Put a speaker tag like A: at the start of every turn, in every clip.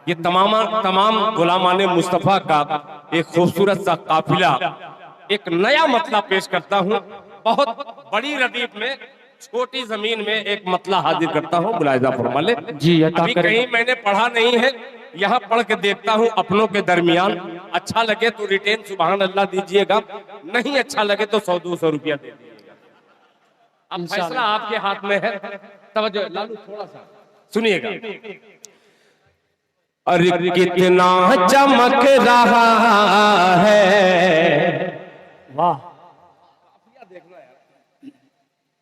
A: ये तमाम गुलामान मुस्तफ़ा का एक खूबसूरत सा काफिला एक नया मतला पेश करता हूँ। बहुत बड़ी रदीफ में छोटी जमीन में एक मतला हाजिर करता हूँ, मुलाहिजा फरमा ले जी। अभी कहीं मैंने पढ़ा नहीं है, यहाँ पढ़ के देखता हूँ अपनों के दरमियान। अच्छा लगे तो रिटेन सुभान अल्लाह दीजिएगा, नहीं अच्छा लगे तो 100-200 रुपया दे दीजिएगा। अब फैसला आपके हाथ में है। तवज्जो लालू थोड़ा सा सुनिएगा। अरे कितना चमक रहा है, वाह,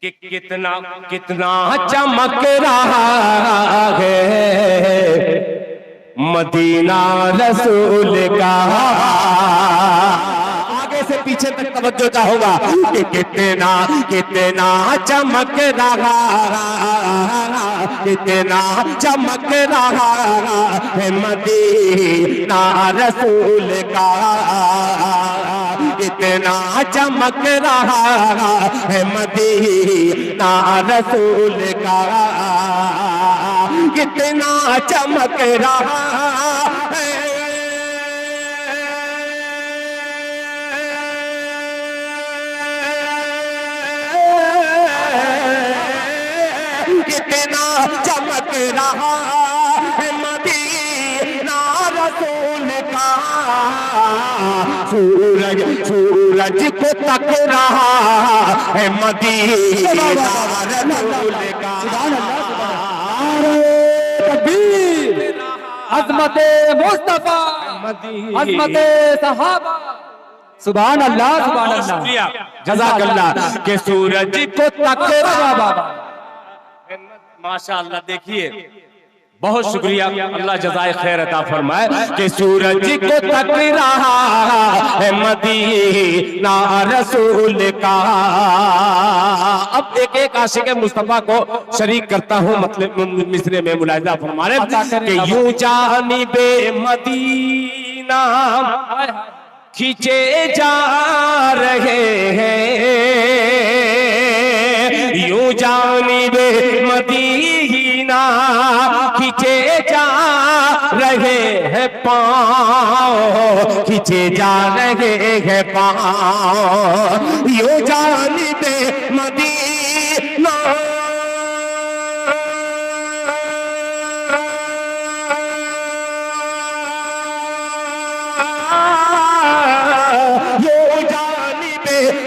A: कि कितना चमक रहा है मदीना रसूल का। आगे से पीछे तक तवज्जो चाहूंगा कि कितना चमक रहा, कितना चमक रहा है मदीना रसूल का। कितना चमक रहा है मदीना रसूल का। कितना चमक रहा है, कितना चमक रहा है मदीना रसूल का। सूरज को तक रहा है मदीना रसूल का।
B: अज़मते मुस्तफा, अज़मते सहाबा, सुभान अल्लाह, सुभान अल्लाह,
A: जज़ाकल्लाह। के सूरज को तक रहा, माशाअल्लाह। देखिए बहुत शुक्रिया, अल्लाह जज़ाए खैर अता फरमाए। कि सूरज को तक रहा है मदीना रसूल का। अब एक एक आशिक मुस्तफा को शरीक करता हूँ मतलब मिसरे में, मुलाहिजा फरमाए कि यूं जानिबे मदीना खींचे जा रहे हैं, यूं जानिबे मदीना खींचे जा रहे हैं पाँव, खींचे जा रहे हैं पाँव। यूं जानिबे मदीना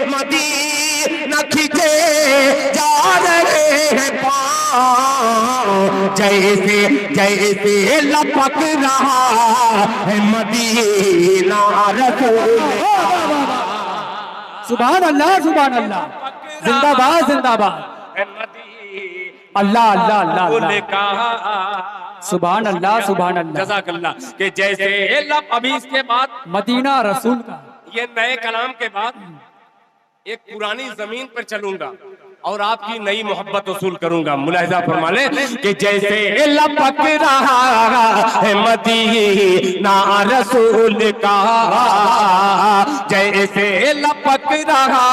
A: मदीना खींचे जा रहे हैं पाँव। जैसे जैसे लपक रहा है मदीना रसूल।
B: सुभान अल्लाह, सुभान अल्लाह, जिंदाबाद, जिंदाबाद, अल्लाह अल्लाह अल्लाह, सुभान अल्लाह, सुभान अल्लाह,
A: जज़ाकल्लाह। कि जैसे लब, अभी इसके बाद
B: मदीना रसूल का,
A: ये नए कलाम के बाद एक पुरानी जमीन पर चलूंगा और आपकी नई मोहब्बत वसूल करूंगा। मुलाहिजा फरमा ले कि जैसे लपक रहा है मदीना रसूल का, जैसे लपक रहा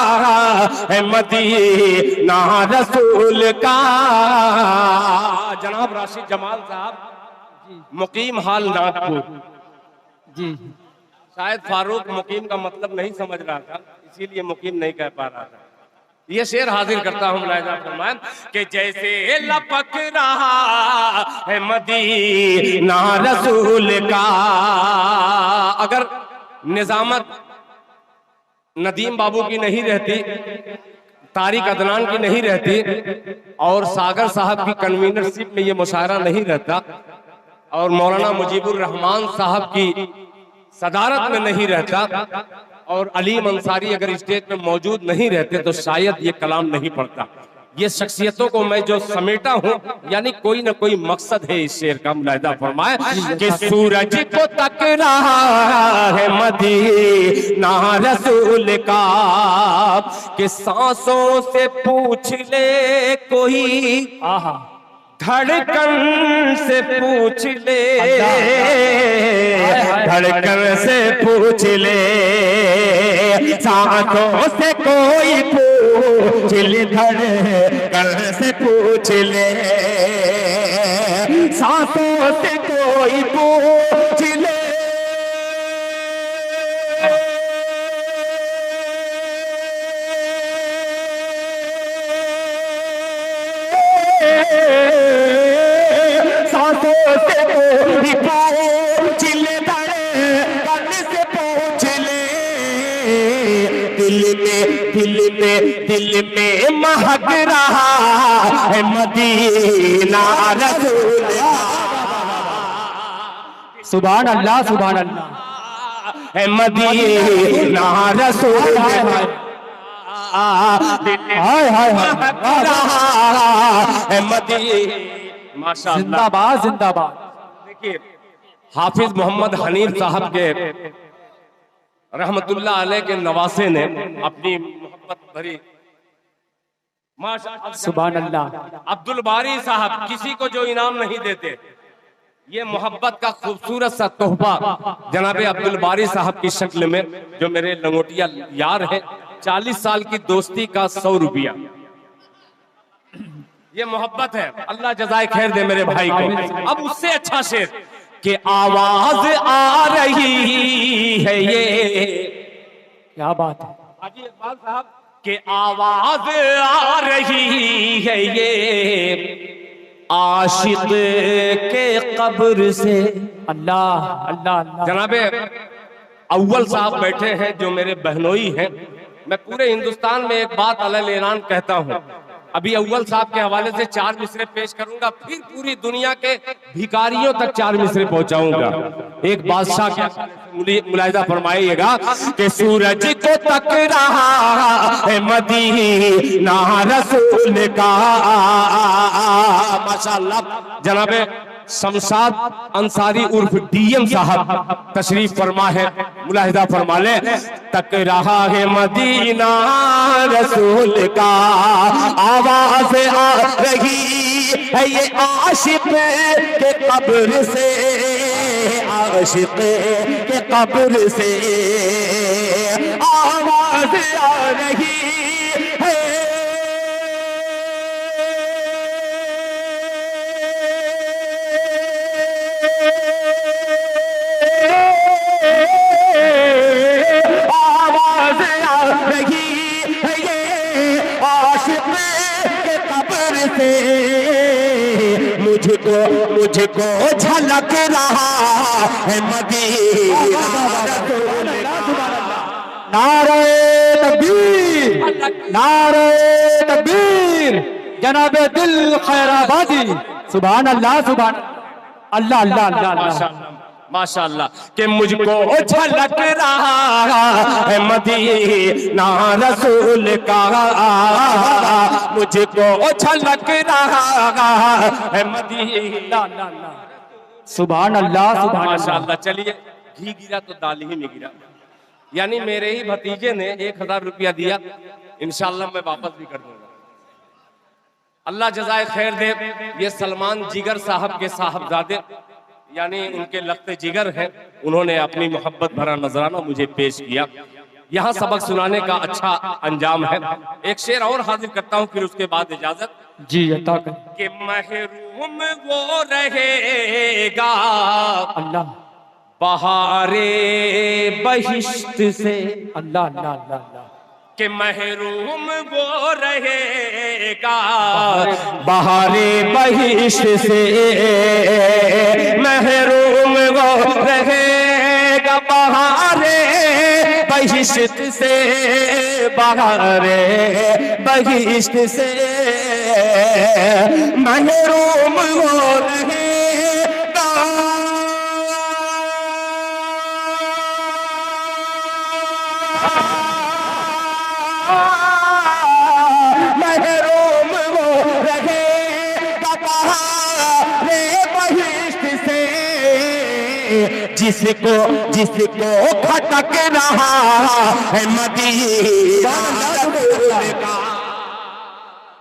A: है मदीना रसूल का। जनाब राशिद जमाल साहब मुकीम हाल नागपुर
B: जी,
A: शायद फारूक मुकीम का मतलब नहीं समझ रहा था, इसीलिए मुकीम नहीं कह पा रहा था। ये शेर हाजिर करता हूँ मुलाहिजा फरमाएं कि जैसे लपक रहा है मदीना रसूल का। अगर निजामत नदीम बाबू की नहीं रहती, तारिक अदनान की नहीं रहती और सागर साहब की कन्वीनरशिप में ये मुशायरा नहीं रहता और मौलाना मुजीबुर रहमान साहब की सदारत में नहीं रहता और अलीम अंसारी अगर स्टेज में मौजूद नहीं रहते तो शायद ये कलाम नहीं पढ़ता। ये शख्सियतों को मैं जो समेटा हूँ, यानी कोई ना कोई मकसद है इस शेर का। मुलाहिजा फरमाए कि सूरज को तक रहा है मदीना रसूल का। कि सांसों से पूछ ले कोई,
B: आहा,
A: धड़कन से पूछ ले, धड़कन से पूछ ले, सांसों से कोई पूछ ले, धड़कन से पूछ ले, सांसों से कोई कोई पूछ ले, सांसों से कोई पूछ ले, धड़कन से पूछ ले, दिल में महक रहा है मदीना रसूल।
B: सुभान अल्लाह, सुभान अल्लाह।
A: है मदीना रसूल,
B: हाय हाय हाय,
A: है मदीना। माशाअल्लाह,
B: जिंदाबाद जिंदाबाद।
A: देखिए हाफिज मोहम्मद हनीफ साहब के रहमतुल्लाह अलैह के नवासे ने अपनी मोहब्बत भरी माशाअल्लाह,
B: सुभान अल्लाह।
A: अब्दुल बारी साहब किसी को जो इनाम नहीं देते, ये मोहब्बत का खूबसूरत सा तोहफा जनाबे अब्दुल बारी साहब की शक्ल में, जो मेरे लंगोटिया यार हैं, 40 साल की दोस्ती का 100 रुपया, ये मोहब्बत है। अल्लाह जज़ाए खैर दे मेरे भाई को। अब उससे अच्छा शेर कि आवाज आ रही है, ये
B: क्या बात है।
A: हाजी इकबाल साहब कि आवाज आ रही है, ये आशिक के कब्र से।
B: अल्लाह अल्लाह अल्लाह।
A: जनाबे अव्वल साहब बैठे हैं जो मेरे बहनोई हैं। मैं पूरे हिंदुस्तान में एक बात अलग ऐलान कहता हूं, अभी अव्वल साहब के हवाले से 4 मिसरे पेश करूंगा, फिर पूरी दुनिया के भिखारियों तक 4 मिसरे पहुंचाऊंगा। एक बादशाह के मुलाहिजा फरमाइएगा कि सूरज को तक रहा है मदीना रसूल का। माशाअल्लाह, जनाबे शमशाद अंसारी उर्फ डीएम साहब तशरीफ फरमा है, मुलाहिजा फरमा ले। तक रहा है मदीना रसूल का, आवाज आ रही है ये आशिक के कब्र से, आशिक के कब्र से आवाज आ रही है। आवाज आ रही है ये आशिक के कब्र से, मुझको झलक रहा है मदीना रसूल का।
B: नारे तकबीर, नारे तकबीर, जनाबे दिल खैराबादी। सुभान अल्लाह, सुभान अल्लाह अल्लाह अल्लाह अल्लाह।
A: माशाअल्लाह कि मुझको झलक रहा है मदीना रसूल का, मुझको झलक रहा है मदीना।
B: सुभान अल्लाह, सुभान
A: माशाअल्लाह। चलिए, घी गिरा तो दाल ही में गिरा, यानी मेरे ही भतीजे ने 1000 रुपया दिया, इंशाअल्लाह मैं वापस भी कर दूंगा। अल्लाह जज़ाए खैर दे। ये सलमान जिगर साहब के साहबजादे, यानी उनके लख्ते जिगर हैं, उन्होंने अपनी मोहब्बत भरा नजराना मुझे पेश किया। यहाँ सबक सुनाने का अच्छा अंजाम है। एक शेर और हाजिर करता हूँ, फिर उसके बाद इजाजत
B: जी अता कर।
A: कि महरूम वो रहेगा
B: अल्लाह
A: बहारे बहिश्त से,
B: अल्लाह अल्लाह अल्लाह अल्लाह।
A: कि महरूम वो रहेगा बहारे बहिश्त से, महरूम वो रहेगा बहारे बहिश्त से, बहारे बहिश्त से, महरूम वो रहेगा। महरूम वो रहेगा बहारे बहिश्त से, जिसको खटक रहा है मदीना रसूल का।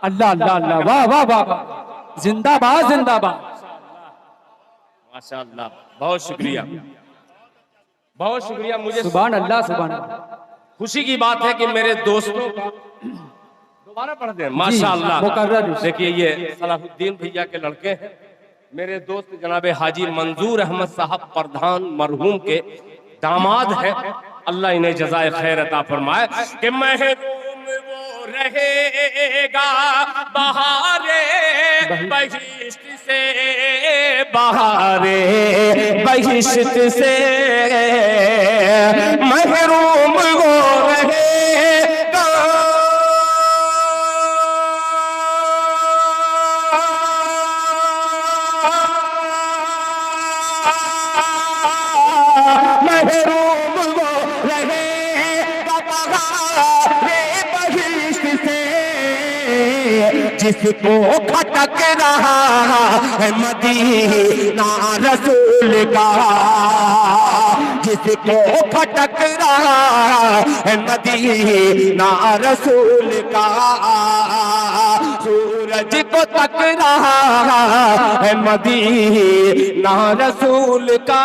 B: अल्लाह अल्लाह अल्लाह। वाह वाह वाह वाह। जिंदाबाद जिंदाबाद।
A: माशाअल्लाह, बहुत शुक्रिया, बहुत शुक्रिया। मुझे
B: सुभान अल्लाह, सुभान अल्लाह।
A: खुशी की बात है कि मेरे दोस्तों दोबारा पढ़ दें। माशाअल्लाह।
B: मुकर्रर।
A: देखिए ये सलाहुद्दीन भैया के लड़के हैं, मेरे दोस्त जनाब हाजी मंजूर अहमद साहब प्रधान मरहूम के दामाद है, अल्लाह इन्हें जज़ाए खैर अता फरमाए कि महरूम वो रहेगा बहारे बहिश्त से, बहारे बहिश्त से महरूम वो रहेगा महरूम वो रहेगा बहारे बहिश्त से, जिसको खटक रहा है मदीना रसूल का, जिसको खटक रहा है मदीना रसूल का, सूरज को तक रहा है मदीना रसूल का।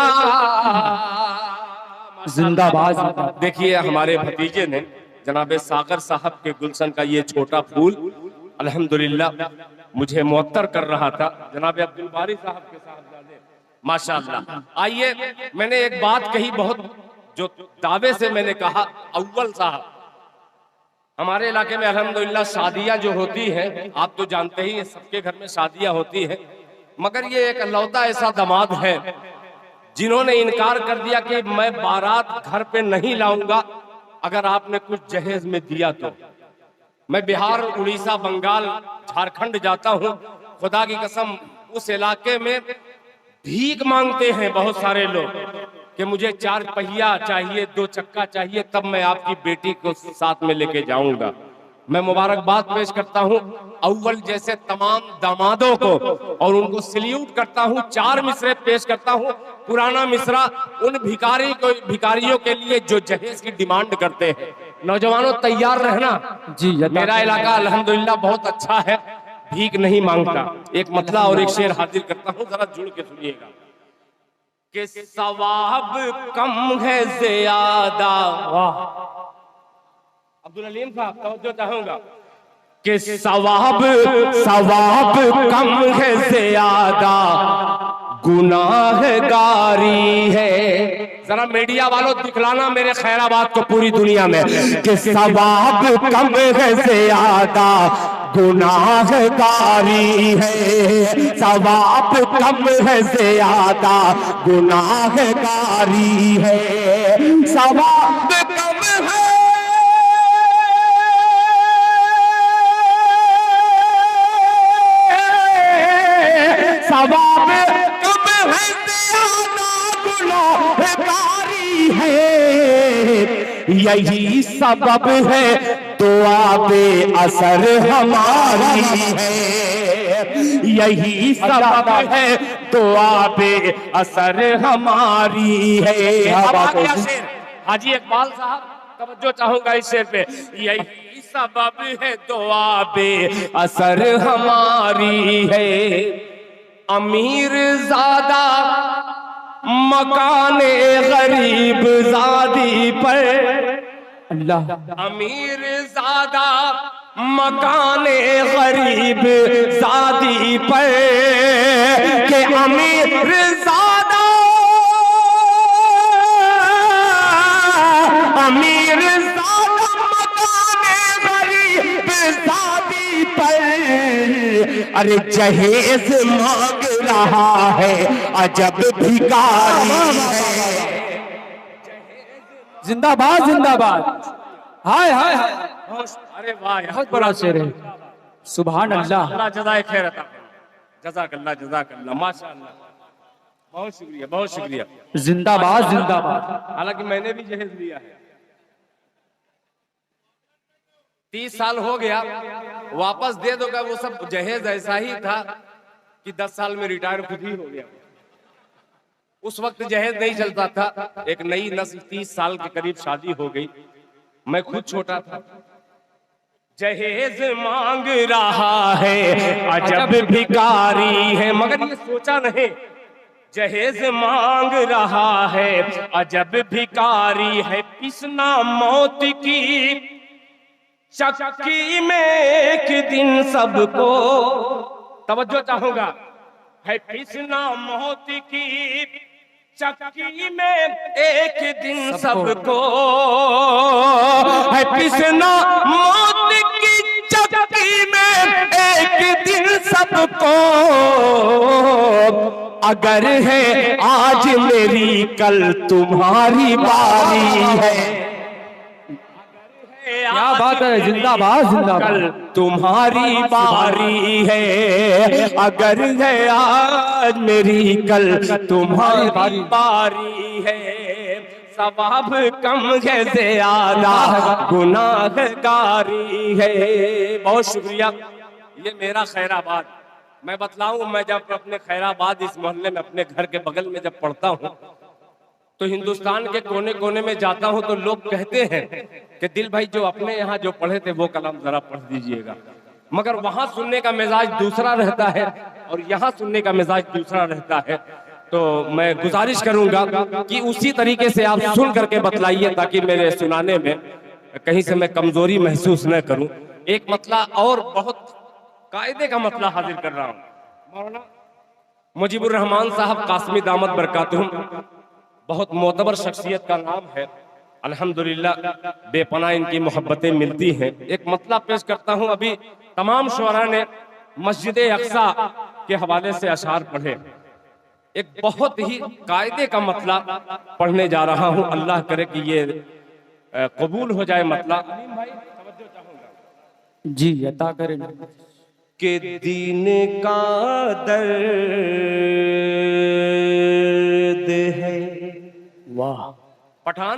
B: जिंदाबाद।
A: देखिए हमारे भतीजे ने जनाबे सागर साहब के गुलशन का ये छोटा फूल अल्हम्दुलिल्लाह मुझे मुअत्तर कर रहा था, जनाबे अब्दुल बारी साहब के साहबजादे माशाअल्लाह। आइए, मैंने एक बात कही बहुत जो दावे से मैंने कहा, अव्वल साहब हमारे इलाके में अल्हम्दुलिल्लाह शादियां जो होती हैं, आप तो जानते ही हैं सबके घर में शादियां होती है, मगर ये एक लौता ऐसा दामाद है जिन्होंने इनकार कर दिया कि मैं बारात घर पे नहीं लाऊंगा अगर आपने कुछ जहेज में दिया तो। मैं बिहार, उड़ीसा, बंगाल, झारखंड जाता हूं, खुदा की कसम उस इलाके में भीख मांगते हैं बहुत सारे लोग कि मुझे 4 पहिया चाहिए, 2 चक्का चाहिए, तब मैं आपकी बेटी को साथ में लेके जाऊंगा। मैं मुबारकबाद पेश करता हूं अव्वल जैसे तमाम दामादों को और उनको सल्यूट करता हूं। 4 मिसरे पेश करता हूं। पुराना मिसरा उन भिखारियों के लिए जो जहेज की डिमांड करते हैं। नौजवानों तैयार रहना
B: जी।
A: मेरा इलाका अल्हम्दुलिल्लाह बहुत अच्छा है, भीख नहीं मांगता। एक मतला और एक शेर हाजिर करता हूं, जरा जुड़ के सुनिएगा कि सवाब कम है ज्यादा।
B: वाह।
A: अब्दुल अलीम साहब तवज्जो चाहूंगा कि सवाब कम है ज्यादा गुनाहगारी है। जरा मीडिया वालों दिखलाना मेरे खैराबाद को पूरी दुनिया में कि सवाब कम है ज्यादा गुनाहगारी है, सवाब कम है ज्यादा गुनाहगारी है, सवाब कम है सवाब कम है ज्यादा गुनाहगारी है, यही सबब है दुआ बे असर हमारी है, यही सबब है दुआ बे असर हमारी है। अब आ गया शेर हाजी इकबाल साहब, तवज्जो चाहूंगा इस शेर पे। यही सबब है दुआ बे असर हमारी है, अमीर ज़्यादा मकाने गरीब ज़ादी पर,
B: अल्लाह।
A: अमीर ज़्यादा मकाने गरीब ज़ादी पर, के अमीर ज़्यादा अमीर ज़्यादा मकाने गरीब ज़ादी पर, अरे जहेज मांग रहा है अजब भिखारी है।
B: जिंदाबाद जिंदाबाद। हाय हाय हाय।
A: अरे वाह,
B: बहुत बड़ा शेर है। सुभान अल्लाह।
A: अल्लाह जज़ाए खैर अता फरमाए। जज़ाकल्लाह जज़ाकल्लाह, माशाअल्लाह, बहुत शुक्रिया बहुत शुक्रिया।
B: जिंदाबाद जिंदाबाद।
A: हालांकि मैंने भी जहेज लिया है, 30 साल हो गया, वापस दे दो का वो सब जहेज ऐसा ही था कि 10 साल में रिटायर खुद ही हो गया। उस वक्त जहेज नहीं चलता था, एक नई नस्ल 30 साल के करीब शादी हो गई, मैं खुद छोटा था। जहेज मांग रहा है अजब भिखारी है, मगर ये सोचा नहीं जहेज मांग रहा है अजब भिखारी है, पिसना मौत की चक्की में एक दिन सबको। तवज्जो चाहूंगा, है पिसना मौत की चक्की में एक दिन सबको, है पिसना मौत की चक्की में एक दिन सबको। अगर है आज मेरी कल तुम्हारी बारी है,
B: क्या बात है, जिंदाबाद जिंदाबाद।
A: कल तुम्हारी बारी है, अगर है आज मेरी कल तुम्हारी बारी है। सवाब कम है ज्यादा गुनाहगारी है। बहुत शुक्रिया। ये मेरा खैराबाद, मैं बतलाऊं, मैं जब अपने खैराबाद इस मोहल्ले में अपने घर के बगल में जब पढ़ता हूँ तो हिंदुस्तान के कोने कोने में जाता हूं तो लोग कहते हैं कि दिल भाई जो अपने यहाँ जो पढ़े थे वो कलाम जरा पढ़ दीजिएगा। मगर वहां सुनने का मिजाज दूसरा रहता है और यहाँ सुनने का मिजाज दूसरा रहता है। तो मैं गुजारिश करूंगा कि उसी तरीके से आप सुन करके बतलाइए ताकि मेरे सुनाने में कहीं से मैं कमजोरी महसूस न करूं। एक मतला और बहुत कायदे का मतला हाजिर कर रहा हूं। मौलाना मुजीबुर रहमान साहब कासमी दामत बरकातुहुम, बहुत मोतबर शख्सियत का नाम है। अल्हम्दुलिल्लाह बेपनाह इनकी मोहब्बतें मिलती हैं। एक मतला पेश करता हूं। अभी तमाम शुअरा ने मस्जिद अक्सा के हवाले से अशार पढ़े। एक बहुत ही कायदे का मतला पढ़ने जा रहा हूं। अल्लाह करे कि ये कबूल हो जाए मतला।
B: जी अता करें।
A: के दीन का दर्द है।
B: वाह।
A: पठान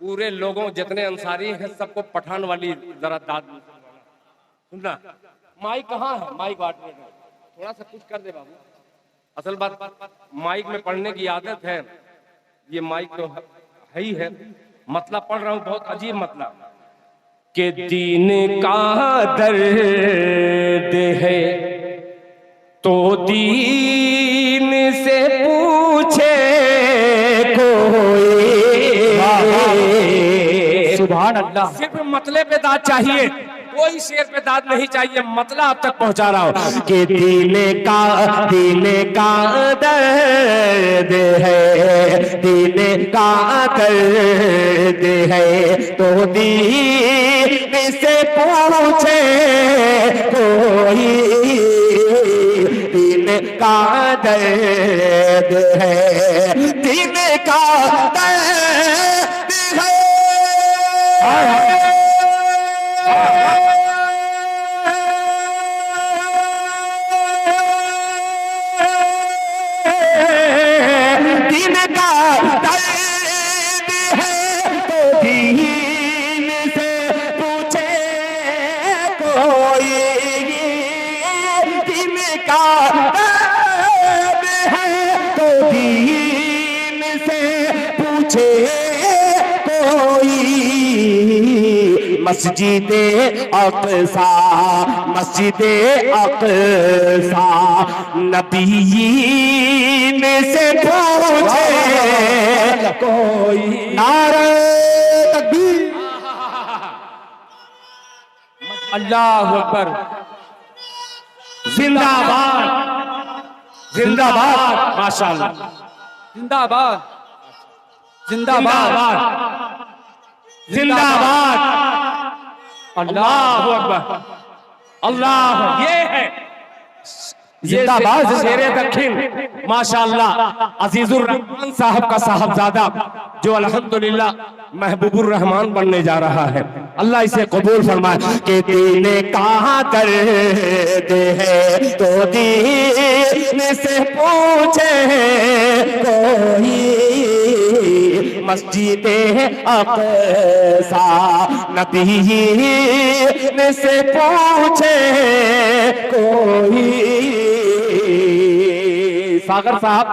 A: पूरे लोगों जितने अंसारी हैं सबको पठान वाली जरा दाद सुनना। माइक कहाँ है? माइक बांटने का थोड़ा सा कुछ कर दे बाबू। असल बात माइक में पढ़ने की आदत है, ये माइक तो है ही है। मतलब पढ़ रहा हूँ, बहुत अजीब मतलब। के दीन का दर्द है तो दीन से पूछे कोई।
B: सुभान अल्लाह।
A: सिर्फ मतले पे दाद चाहिए, कोई शेर पे दाद नहीं चाहिए। मतला अब तक पहुंचा रहा हूं कि दीन का दर्द है, दीन का दर्द है तो दीन से पूछे कोई। दीन का दर्द है, दीन का दर्द है। दीन का दर्द है तो दीन से पूछे कोई। दीन का दर्द है तो दीन से पूछे कोई। मस्जिदे अक़सा, मस्जिदे अक़सा नबीयीन से पूछे कोई। नारे तकबीर।
B: अल्लाह अकबर।
A: जिंदाबाद जिंदाबाद माशाअल्लाह।
B: जिंदाबाद जिंदाबाद
A: जिंदाबाद। अल्लाह अकबर। अल्लाह। ये है
B: जिंदाबाद।
A: शेरे दक्षिण माशाअल्लाह अजीजुर रहमान साहब का साहबजादा जो अल्हम्दुलिल्लाह महबूबुर रहमान बनने जा रहा है। अल्लाह इसे कबूल फरमाए। के दीन का दर्द है तो दीन से पूछे कोई। मस्जिदे अक़सा नबीयीन से पूछे कोई। सागर साहब,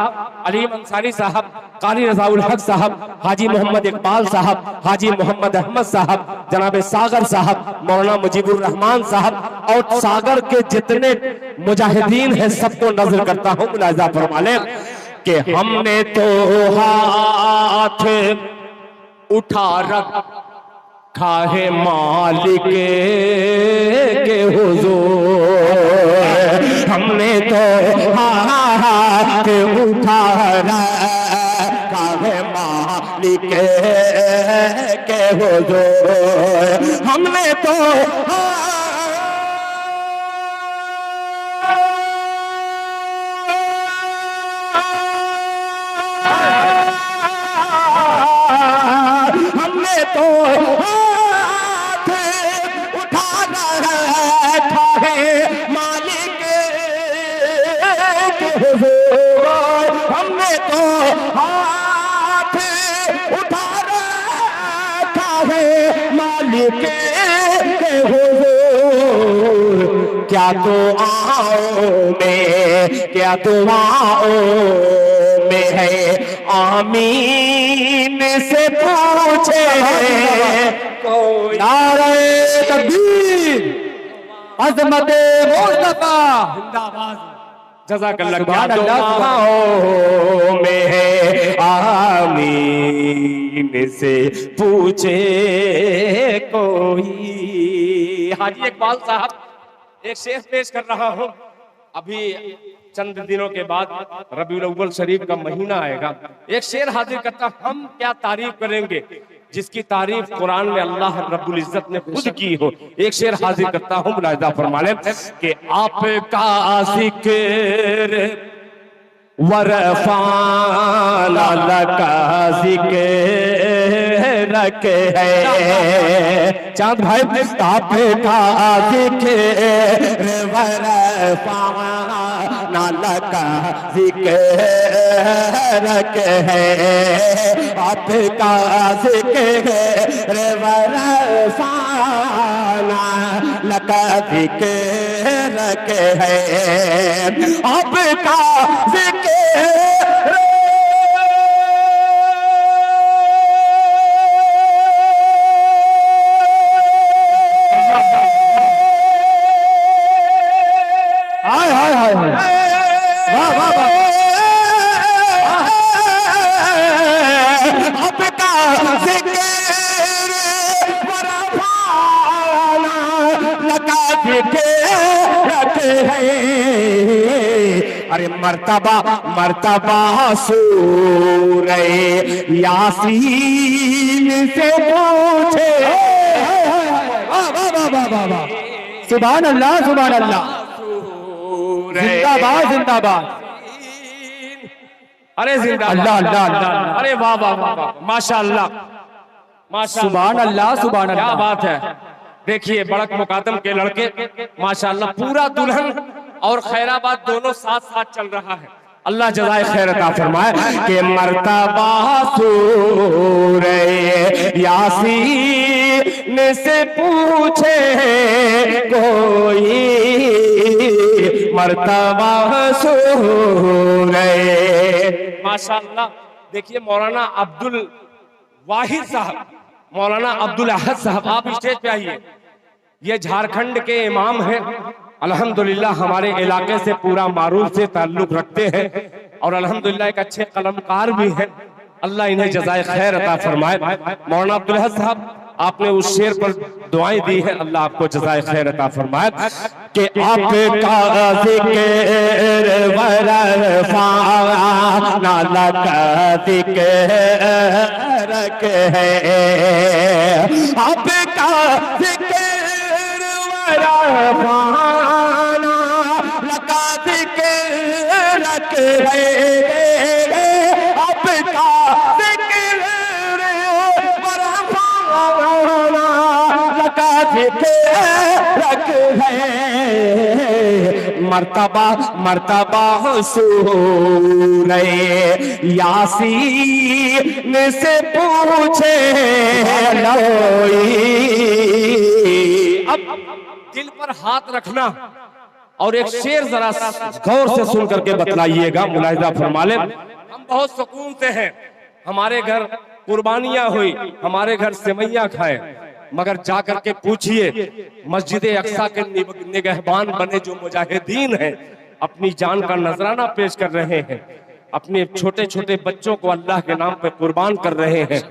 A: अलीम अंसारी साहब, कारी रज़ाउल हक साहब, हाजी मोहम्मद इकबाल साहब, हाजी मोहम्मद अहमद साहब, जनाब सागर साहब, मौलाना मुजीबुर रहमान साहब और सागर के जितने मुजाहिदीन हैं सबको नजर करता हूँ। मुलाहिज़ा फरमा लें कि हमने तो हाथ उठा रखा है मालिक के हुजूर।
C: हमने तो हाथ उठा रखा है मालिक के हुजूर। हमने तो हमने तो हाथ उठा रखा है मालिक के हुजूर। हमने तो हाथ उठा रखा है मालिक के हुजूर। क्या दुआओं में, क्या दुआओं में है आमीन से पूछे कोई।
B: नारे तकबीर, अज़मत मुस्तफा
A: जिंदाबाद। जज़ाकल्लाह।
B: सुभान अल्लाह,
C: दुआओं में है आमीन से पूछे कोई।
A: हाजी इकबाल साहब, एक शेर पेश कर रहा हूँ। अभी चंद दिनों के बाद रबीउल अव्वल शरीफ का महीना आएगा। एक शेर हाजिर करता, हम क्या तारीफ करेंगे जिसकी तारीफ कुरान में अल्लाह रब्बुल इज्जत ने खुद की हो। एक शेर हाजिर करता हूँ, मुलाहिजा फरमा लें कि आपका जिक्र वरफाना लका जिक्र है। चांद भाई, आपका जिक्र वरफाना लका जिक्र है। आपका जिक्र वरफाना लका जिक्र है। आपका जिक्र
B: हाय हाय हाय हाय, वाह वाह वाह।
C: आपका जिक्र वरफाना लका जिक्र है। अरे मर्तबा मर्तबा सूरे यासीन से पूछे।
B: वाह वाह वाह वाह वाह वाह, सुभान अल्लाह सुभान अल्लाह, जिंदाबाद जिंदाबाद।
A: अरे जिंदाबाद,
B: अल्लाह अल्लाह अल्लाह,
A: अरे वाह वाह वाह वाह, माशाअल्लाह माशाअल्लाह,
B: सुभान अल्लाह सुभान
A: क्या
B: अल्लाह।
A: बात है। देखिए बड़क मुकादम के लड़के माशाअल्लाह, पूरा दुल्हन और खैराबाद दोनों साथ साथ चल रहा है।
C: अल्लाह जज़ाए खैर अता फरमाए कि मर्तबा सूरे यासीन से पूछे कोई। मर्तबा सूरे
A: माशाअल्लाह। देखिए मौलाना अब्दुल वाहिद साहब, मौलाना अब्दुल अहद साहब, आप स्टेज पे आइए। ये झारखंड के इमाम हैं, अल्हम्दुलिल्लाह हमारे इलाके से पूरा मारूफ से ताल्लुक रखते हैं और अल्हम्दुलिल्लाह एक अच्छे कलमकार भी हैं। अल्लाह इन्हें जज़ाए खैर अता फरमाए। मौलाना अब्दुल अहद साहब, आपने उस शेर पर दुआएं दी हैं, अल्लाह आपको जज़ाए खैर अता फरमाए
C: कि आपका जिक्र वरफाना लका जिक्र है। आपका जिक्र वरफाना लका जिक्र है। आपका जिक्र वरफाना लका जिक्र है। मर्तबा मर्तबा सूरे यासीन से पूछे
A: अब दिल पर हाथ रखना और एक शेर जरा गौर से सुन करके बतलाइएगा, मुलाहिजा फरमा लें। हम बहुत सुकून से हैं, हमारे घर कुर्बानियां हुई, हमारे घर सेवैयां खाए, मगर जाकर के पूछिए मस्जिद अक्सा के निगहबान बने जो मुजाहिदीन हैं, अपनी जान का नजराना पेश कर रहे हैं, अपने छोटे छोटे बच्चों को अल्लाह के नाम पे कुर्बान कर रहे हैं।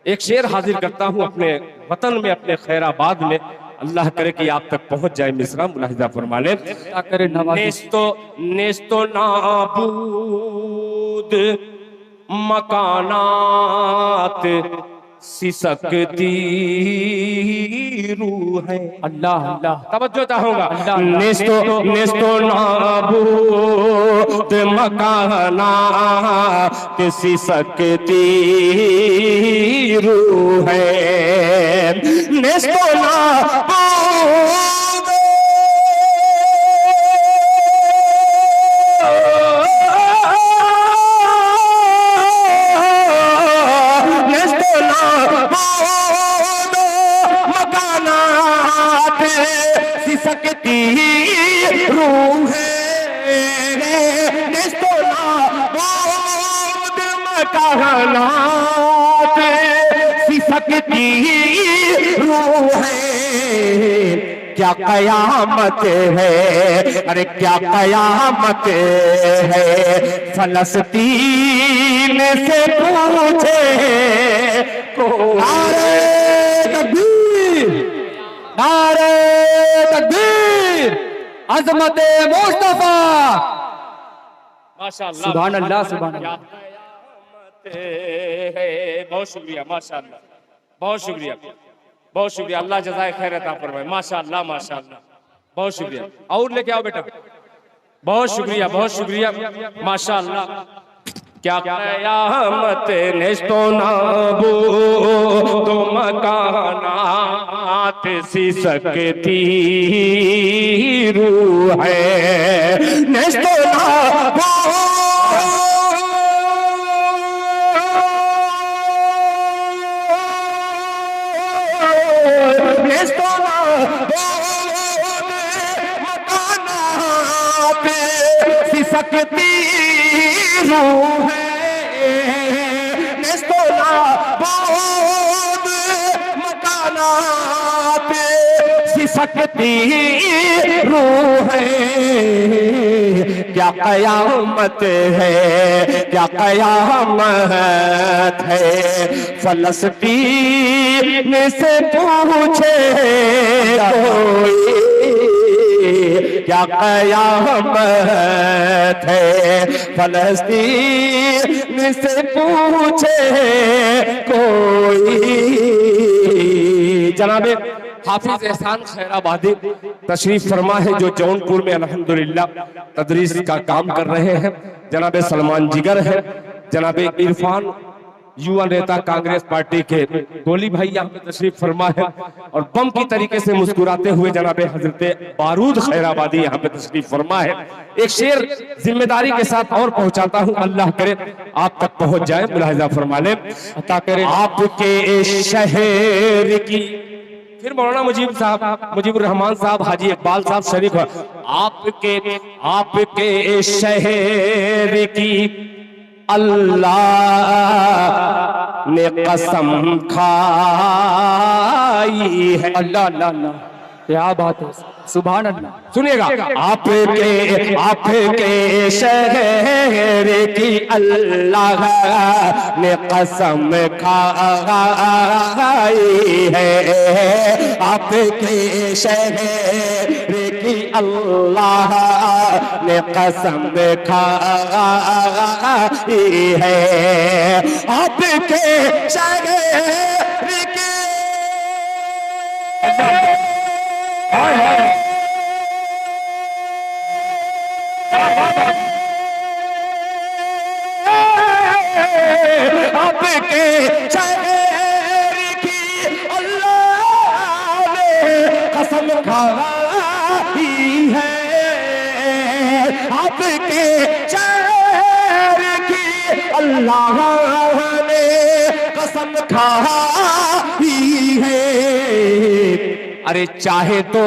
A: एक शेर हाजिर करता हूं अपने वतन में, अपने खैराबाद में, अल्लाह करे कि आप तक पहुंच जाए मिसरा मुलाहिजा फरमा लें।
B: अता करे नवाजी।
A: नेस्तो नाबूद मकानात सिसकती रूह है।
B: अल्लाह अल्लाह
A: तवज्जो चाहूंगा।
C: नेस्तो नाबूद मकानात सिसकती रूह है। नेस्तो नाबूद सकती रूह है। नेस्तो नाबूद मकानात सिसकती रूह है। क्या कयामत है, अरे क्या कयामत है, फलस्तीन से पूछे नारे तकबीर, नारे तकबीर, अजमत मुस्तफा।
A: माशाअल्लाह
B: सुभान अल्लाह सुभान अल्लाह।
A: बहुत शुक्रिया माशाअल्लाह, बहुत शुक्रिया, बहुत शुक्रिया। अल्लाह जज़ाए खैर अता फरमाए। माशाअल्लाह माशाअल्लाह, बहुत शुक्रिया। और लेके आओ बेटा। बहुत शुक्रिया, बहुत शुक्रिया माशाअल्लाह। क्या कयामत नेस्तो नाबूद मकानात सिसकती रूह है। नेस्तो नेस्तो मकानात सिसकती रूह है। नेस्तो नाबूद मकानात सिसकती रूह है। क्या कयामत है, क्या कयामत है, फलस्तीन से पूछे कोई। क्या कयामत है, फलस्तीन से पूछे कोई। जनाबे हाफिज एहसान खैराबादी तशरीफ फरमा है, जो जौनपुर में अल्हम्दुलिल्लाह तदरीस का काम कर रहे हैं। जनाबे सलमान जिगर है, जनाबे इरफान युवा नेता कांग्रेस पार्टी के गोली भाई यहाँ पे तशरीफ फरमा है, और बम की तरीके से मुस्कुराते हुए जनाबे हजरत बारूद खैराबादी यहाँ पे तशरीफ फरमा है। एक शेर जिम्मेदारी के साथ और पहुंचाता हूँ, अल्लाह करे आप तक पहुंच जाए, मुलाहिजा फरमा ले। अता करे आपके शहर की। फिर मौलाना मुजीब साहब, मुजीबुर रहमान साहब, हाजी इकबाल साहब शरीफ, आपके शहर की अल्लाह ने कसम खाई है।
B: अल्लाह अल्लाह अल्लाह, क्या बात है, सुभान अल्लाह।
C: सुनिएगा, आपके शहर की अल्लाह ने कसम खाई है। आपके शहर की अल्लाह ने कसम खाई है। आपके शहर की आपके शहर की अल्लाह ने कसम खाई है। आपके शहर की अल्लाह ने कसम खाई है। अरे चाहे तो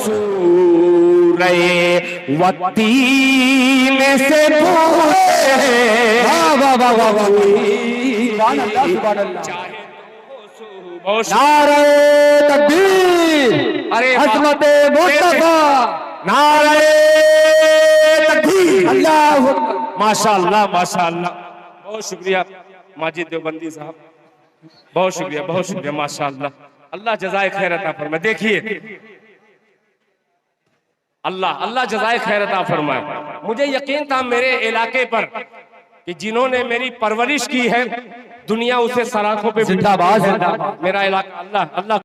C: सूरे वतीन से नारे तकबीर,
A: अरे
C: अज़मत मुस्तफा, नारे तकबीर, अल्लाह। माशाअल्लाह माशाअल्लाह,
A: बहुत शुक्रिया माजिद देवबंदी साहब, बहुत शुक्रिया माशाअल्लाह, अल्लाह जज़ाए खैर अता फरमाए। देखिए अल्लाह जज़ाए खैर अता फरमाए। मुझे यकीन था मेरे इलाके पर कि जिन्होंने मेरी परवरिश की है दुनिया उसे सराखों पे
B: जिंदाबाद जिंदाबाद।
A: मेरा इलाका अल्लाह